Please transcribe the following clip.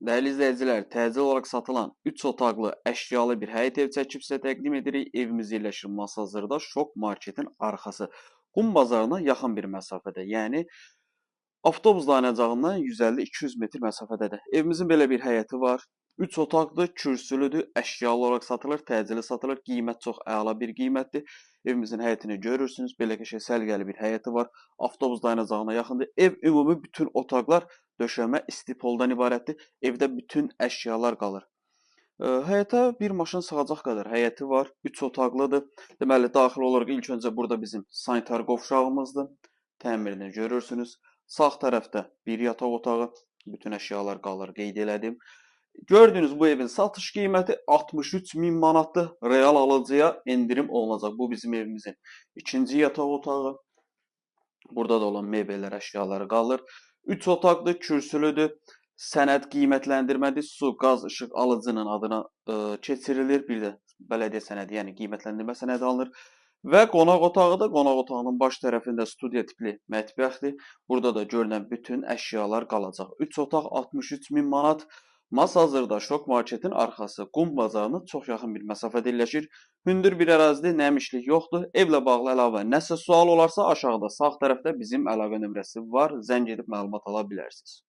Dəyərli izləyicilər, təcil olaraq satılan 3 otaqlı əşyalı bir həyət ev çəkib sizə təqdim edirik. Evimiz yerləşir Masazırda, Şok Marketin arxası. Qum bazarına yaxın bir məsafədə, yəni avtobus dayanacağından 150-200 metr məsafədədir. Evimizin belə bir həyəti var. 3 otaqdır, kürsülüdür, əşyalı olaraq satılır, təcili satılır. Qiymət çox əla bir qiymətdir. Evimizin həyətini görürsünüz. Belə qəşəng səliqəli bir həyəti var. Avtobus dayanacağına yaxındır. Ev ümumi bütün otaqlar döşəmə istipoldan ibarətdir. Evdə bütün əşyalar qalır. Həyətə bir maşın sığacaq qədər həyəti var. 3 otaqlıdır. Deməli, daxil olaraq ilk öncə burada bizim sanitar qovşağımızdır. Təmirini görürsünüz. Sağ tərəfdə bir yataq otağı, bütün əşyalar qalır, qeyd elədim. Gördüyünüz bu evin satış qiyməti 63.000 manatdır. Real alıcıya endirim olunacaq. Bu bizim evimizin ikinci yataq otağı. Burada da olan mebellər, əşyaları qalır. 3 otaqdır, kürsülüdür. Sənəd qiymətləndirmədir. Su, qaz, işıq alıcının adına keçirilir. Bir də bələdiyyə sənədi, yəni qiymətləndirmə sənədi alınır. Və qonaq otağı da, qonaq otağının baş tərəfində studiya tipli mətbəxdir. Burada da görünən bütün əşyalar qalacaq. 3 otaq 63.000 manat. Masazırda Şok Marketin arxası Qum bazarına çox yaxın bir məsafədə yerləşir. Hündür bir ərazidə nəmişlik yoxdur. Evlə bağlı əlavə nəsə sual olarsa aşağıda sağ tərəfdə bizim əlaqə nömrəsi var. Zəng edib məlumat ala bilərsiniz.